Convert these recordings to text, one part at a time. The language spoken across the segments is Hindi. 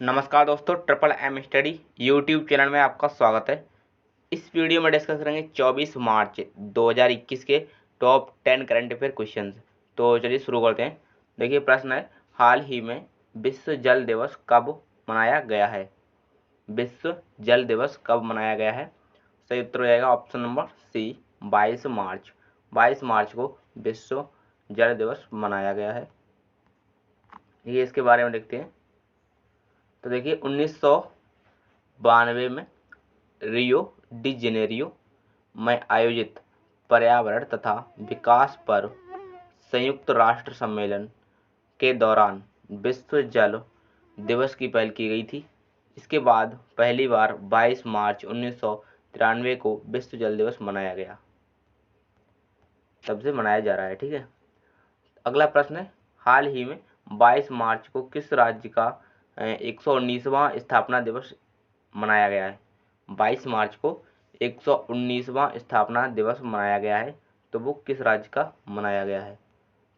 नमस्कार दोस्तों, triple M study YouTube channel में आपका स्वागत है। इस वीडियो में डिस्कस करेंगे 24 मार्च 2021 के टॉप 10 करंट अफेयर क्वेश्चंस। तो चलिए शुरू करते हैं। देखिए प्रश्न है, हाल ही में विश्व जल दिवस कब मनाया गया है? विश्व जल दिवस कब मनाया गया है? सही उत्तर हो जाएगा ऑप्शन नंबर सी, 22 मार्च। 22 मार्च को विश्व जल दिवस मनाया गया है। ये इसके बारे में देखते हैं। तो देखिए 1992 में रियो डी जेनेरियो में आयोजित पर्यावरण तथा विकास पर संयुक्त राष्ट्र सम्मेलन के दौरान विश्व जल दिवस की पहल की गई थी। इसके बाद पहली बार 22 मार्च 1993 को विश्व जल दिवस मनाया गया। तब से मनाया जा रहा है। ठीक है। अगला प्रश्न है, हाल ही में 22 मार्च को किस राज्य का 119वां स्थापना दिवस मनाया गया है? 22 मार्च को 119वां स्थापना दिवस मनाया गया है। तो वो किस राज्य का मनाया गया है?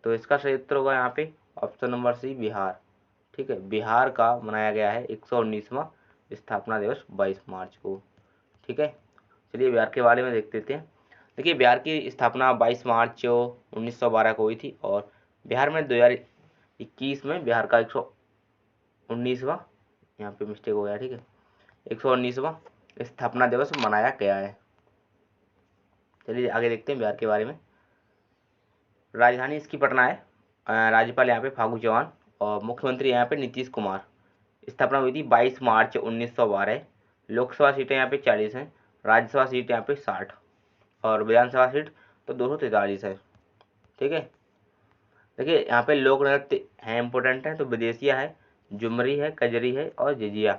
तो इसका सही उत्तर होगा यहाँ पे ऑप्शन नंबर सी, बिहार। ठीक है, बिहार का मनाया गया है 119वां स्थापना दिवस 22 मार्च को। ठीक है, चलिए बिहार के बारे में देख लेते हैं। देखिए बिहार की स्थापना 22 मार्च 1912 को हुई थी और बिहार में 2021 में बिहार का 119वां, यहाँ पे मिस्टेक हो गया। ठीक है, 119वां स्थापना दिवस मनाया गया है। चलिए आगे देखते हैं बिहार के बारे में। राजधानी इसकी पटना है। राज्यपाल यहाँ पे फागू चौहान और मुख्यमंत्री यहाँ पे नीतीश कुमार। स्थापना हुई थी 22 मार्च 1912। लोकसभा सीटें यहाँ पे 40 हैं, राज्यसभा सीट यहाँ पे 60 और विधानसभा सीट तो 243 है। ठीक है, देखिए यहाँ पे लोक नृत्य हैं, इंपॉर्टेंट है। तो विदेशिया है, झुमरी है, कजरी है और झिझिया।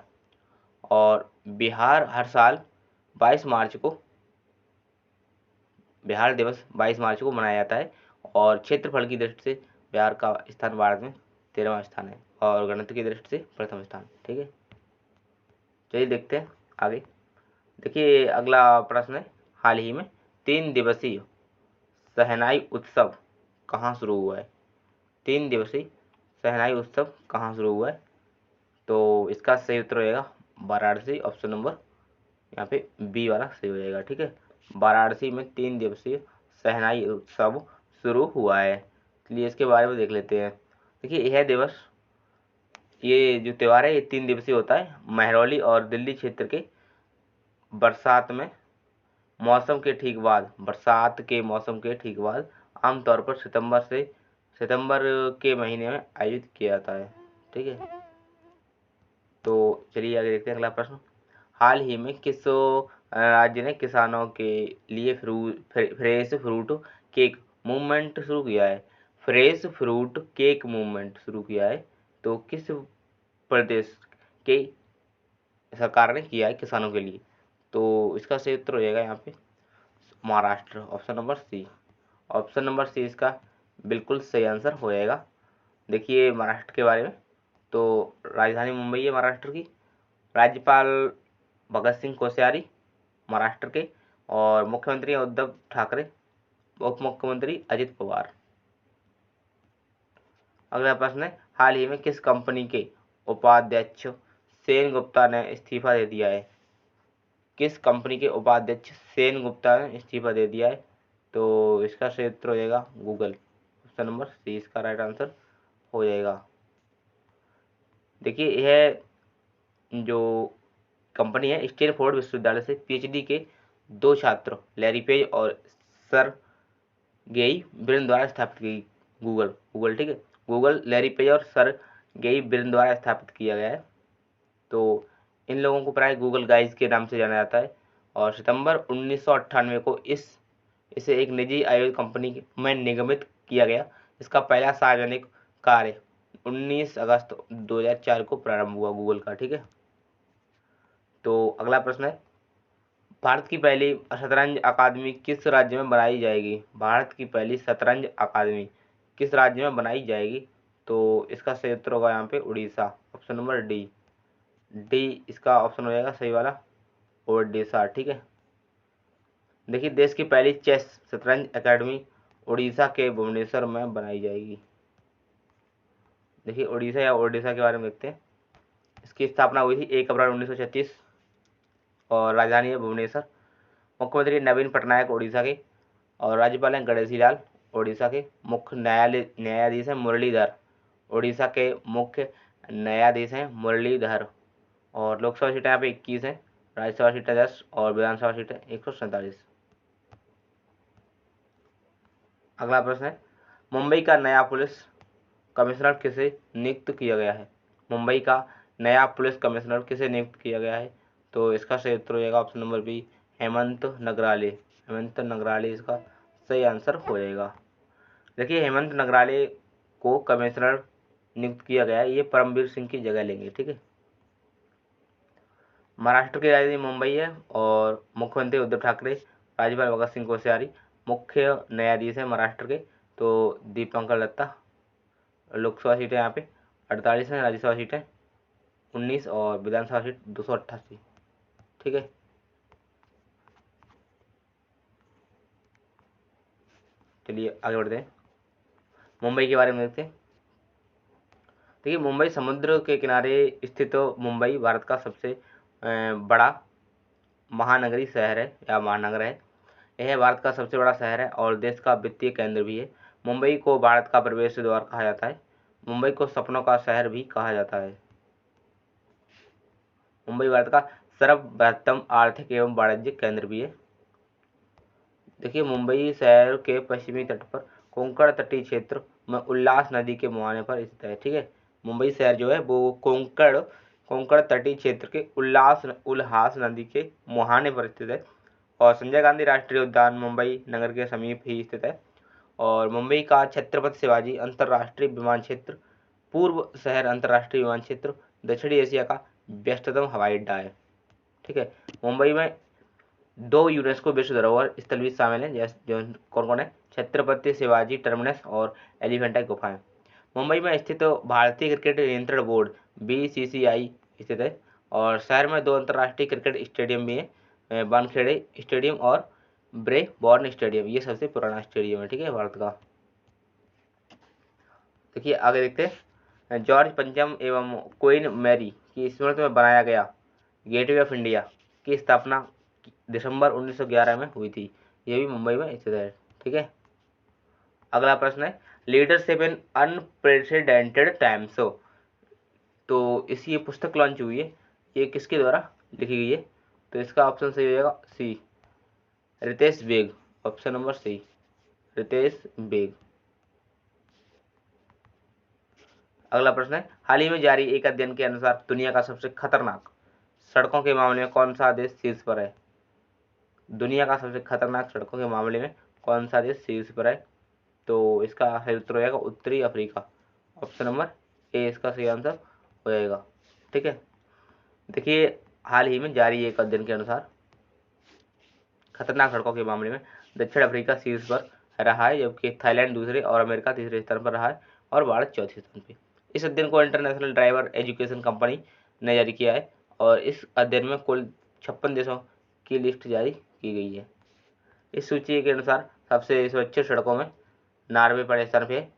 और बिहार हर साल 22 मार्च को बिहार दिवस 22 मार्च को मनाया जाता है और क्षेत्रफल की दृष्टि से बिहार का स्थान भारत में 13वां स्थान है और गणतंत्र की दृष्टि से प्रथम स्थान। ठीक है, चलिए देखते हैं आगे। देखिए अगला प्रश्न है, हाल ही में 3 दिवसीय शहनाई उत्सव कहाँ शुरू हुआ है? 3 दिवसीय शहनाई उत्सव कहाँ शुरू हुआ है? तो इसका सही उत्तर रहेगा वाराणसी, ऑप्शन नंबर यहाँ पे बी वाला सही हो जाएगा। ठीक है, वाराणसी में 3 दिवसीय शहनाई उत्सव शुरू हुआ है। चलिए इसके बारे में देख लेते हैं। देखिए यह दिवस, ये जो त्यौहार है ये 3 दिवसीय होता है। महरौली और दिल्ली क्षेत्र के बरसात में मौसम के ठीक बाद, बरसात के मौसम के ठीक बाद आमतौर पर सितंबर के महीने में आयोजित किया जाता है। ठीक है, तो चलिए आगे देखते हैं अगला प्रश्न। हाल ही में किस राज्य ने किसानों के लिए फ्रेश फ्रूट केक मूवमेंट शुरू किया है? फ्रेश फ्रूट केक मूवमेंट शुरू किया है। तो किस प्रदेश के सरकार ने किया है किसानों के लिए? तो इसका सही उत्तर हो जाएगा यहाँ पे Maharashtra, option number C. Option number C इसका बिल्कुल सही आंसर हो जाएगा। देखिए महाराष्ट्र के बारे में, तो राजधानी मुंबई है महाराष्ट्र की। राज्यपाल भगत सिंह कोश्यारी महाराष्ट्र के और मुख्यमंत्री हैं उद्धव ठाकरे, उप मुख्यमंत्री अजित पवार। अगला प्रश्न है, हाल ही में किस कंपनी के उपाध्यक्ष सेन गुप्ता ने इस्तीफा दे दिया है? किस कंपनी के उपाध्यक्ष सेन गुप्ता ने इस्तीफा दे दिया है? तो इसका सही उत्तर हो जाएगा गूगल, ऑप्शन नंबर सी इसका राइट आंसर हो जाएगा। देखिए यह जो कंपनी है स्टैनफोर्ड विश्वविद्यालय से पीएचडी के 2 छात्र लैरी पेज और सर गेई ब्रिन द्वारा स्थापित की गूगल। ठीक है, गूगल लैरी पेज और सर गेई ब्रिन द्वारा स्थापित किया गया है। तो इन लोगों को प्राय गूगल गाइज के नाम से जाना जाता है और सितंबर 1998 को इसे एक निजी आयोजित कंपनी में निगमित किया गया। इसका पहला सार्वजनिक कार्य 19 अगस्त 2004 को प्रारंभ हुआ गूगल का। ठीक है, तो अगला प्रश्न है, भारत की पहली शतरंज अकादमी किस राज्य में बनाई जाएगी? भारत की पहली शतरंज अकादमी किस राज्य में बनाई जाएगी? तो इसका सही उत्तर होगा यहाँ पे उड़ीसा, ऑप्शन नंबर डी इसका ऑप्शन हो जाएगा सही वाला, ओडिशा। ठीक है, देखिए देश की पहली चेस शतरंज अकादमी उड़ीसा के भुवनेश्वर में बनाई जाएगी। देखिए उड़ीसा या ओडिशा के बारे में देखते हैं। इसकी स्थापना हुई थी 1 अप्रैल 1936 और राजधानी है भुवनेश्वर। मुख्यमंत्री नवीन पटनायक उड़ीसा के और राज्यपाल हैं गणेशी लाल उड़ीसा के। मुख्य न्यायाधीश हैं मुरलीधर उड़ीसा के मुख्य न्यायाधीश हैं मुरलीधर। और लोकसभा सीटें यहाँ पे 21 हैं, राज्यसभा सीटें 10 और विधानसभा सीटें 147। अगला प्रश्न है मुंबई का नया पुलिस कमिश्नर किसे नियुक्त किया गया है? मुंबई का नया पुलिस कमिश्नर किसे नियुक्त किया गया है? तो इसका सही उत्तर हो जाएगा option number B, Hemant Nagrale. Hemant Nagrale इसका सही आंसर हो जाएगा। देखिए हेमंत नगराले को कमिश्नर नियुक्त किया गया है, ये परमवीर सिंह की जगह लेंगे। ठीक है। महाराष्ट्र की राजधानी मुंबई है और मुख्यमंत्री उद्धव ठाकरे, राज्यपाल भगत सिंह कोश्यारी, मुख्य न्यायाधीश हैं महाराष्ट्र के तो दीपंकर दत्ता। लोकसभा सीटें यहाँ पे 48 हैं, राज्यसभा सीटें 19 और विधानसभा सीट 288। ठीक है। चलिए आगे बढ़ते हैं, मुंबई के बारे में देखते हैं। देखिए मुंबई समुद्र के किनारे स्थित मुंबई भारत का सबसे बड़ा महानगरीय शहर है या महानगर है। यह भारत का सबसे बड़ा शहर है और देश का वित्तीय केंद्र भी है। मुंबई को भारत का प्रवेश द्वार कहा जाता है। मुंबई को सपनों का शहर भी कहा जाता है। मुंबई भारत का सर्वबृहत्तम आर्थिक एवं वाणिज्यिक केंद्र भी है। देखिए मुंबई शहर के पश्चिमी तट पर कोंकण तटीय क्षेत्र में उल्लास नदी के मुहाने पर स्थित है। ठीक है। मुंबई शहर जो है वो कोंकण तटीय क्षेत्र के उल्हास नदी के मुहाने पर स्थित है और संजय गांधी राष्ट्रीय उद्यान मुंबई नगर के समीप ही स्थित है। और मुंबई का छत्रपति शिवाजी अंतर्राष्ट्रीय विमान क्षेत्र, पूर्व शहर अंतर्राष्ट्रीय विमान क्षेत्र, दक्षिणी एशिया का व्यस्ततम हवाई अड्डा है। ठीक है। मुंबई में 2 यूनेस्को विश्व धरोहर स्थल भी शामिल हैं, जैसे जो कौन कौन है, छत्रपति शिवाजी टर्मिनस और एलिफेंटा गुफाएं। मुंबई में स्थित भारतीय क्रिकेट नियंत्रण बोर्ड BCCI स्थित है और शहर में 2 अंतर्राष्ट्रीय क्रिकेट स्टेडियम भी हैं, वानखेड़े स्टेडियम और ब्रेबॉर्न स्टेडियम। ये सबसे पुराना स्टेडियम है। ठीक है, भारत का। देखिए आगे देखते हैं, जॉर्ज पंचम एवं क्वीन मैरी की स्मृति में बनाया गया गेटवे ऑफ इंडिया की स्थापना दिसंबर 1911 में हुई थी। ये भी मुंबई में स्थित है। ठीक है। अगला प्रश्न है लीडरशिप इन अनप्रेसिडेंटेड टाइम्स। तो इसी ये पुस्तक लॉन्च हुई है, ये किसके द्वारा लिखी गई है? तो इसका ऑप्शन सही हो जाएगा C, Ritesh Baig. Option number C, Ritesh Baig. अगला प्रश्न है हाल ही में जारी एक अध्ययन के अनुसार दुनिया का सबसे खतरनाक सड़कों के मामले में कौन सा देश शीर्ष पर है? दुनिया का सबसे खतरनाक सड़कों के मामले में कौन सा देश शीर्ष पर है? तो इसका सही उत्तर हो जाएगा उत्तरी अफ्रीका। ऑप्शन नंबर ए इसका सही आंसर हो जाएगा। ठीक है। देखिए हाल ही में जारी एक अध्ययन के अनुसार खतरनाक सड़कों के मामले में दक्षिण अफ्रीका शीर्ष पर रहा है, जबकि थाईलैंड दूसरे और अमेरिका तीसरे स्थान पर रहा है और भारत चौथे स्थान पे। इस अध्ययन को इंटरनेशनल ड्राइवर एजुकेशन कंपनी ने जारी किया है और इस अध्ययन में कुल 56 देशों की लिस्ट जारी की गई है। इस सूची के अनुसार सबसे स्वच्छ सड़कों में नॉर्वे पहले स्थान पे है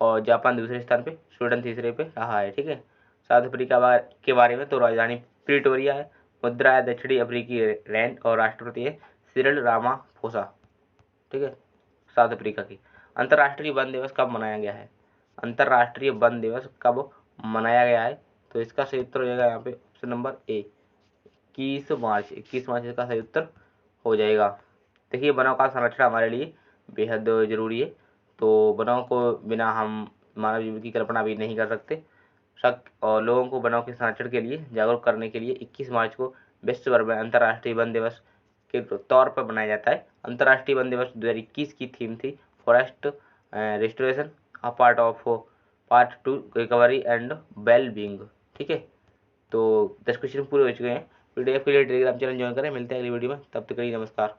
और जापान दूसरे स्थान पे, स्वीडन तीसरे पे रहा है। ठीक है। साउथ अफ्रीका के बारे में तो राजधानी प्रिटोरिया है, मुद्रा है दक्षिणी अफ्रीकी रैंड और राष्ट्रपति है सिरिल रामाफोसा। ठीक है, साउथ अफ्रीका की। अंतर्राष्ट्रीय वन दिवस कब मनाया गया है? अंतर्राष्ट्रीय वन दिवस कब मनाया गया है? तो इसका सही उत्तर हो जाएगा यहाँ पे ऑप्शन नंबर ए, 21 मार्च। 21 मार्च इसका सही उत्तर हो जाएगा। देखिए वनों का संरक्षण हमारे लिए बेहद जरूरी है, तो वनों को बिना हम मानव जीवन की कल्पना भी नहीं कर सकते। और लोगों को वनों के संरक्षण के लिए जागरूक करने के लिए 21 मार्च को विश्व भर में अंतर्राष्ट्रीय वन दिवस के तौर पर मनाया जाता है। अंतर्राष्ट्रीय वन दिवस 2021 की थीम थी forest restoration a part 2 recovery and well being. ठीक है, तो 10 क्वेश्चन पूरे हो चुके हैं। PDF के लिए टेलीग्राम चैनल ज्वाइन करें। मिलते हैं अगली वीडियो में, तब तक के लिए नमस्कार।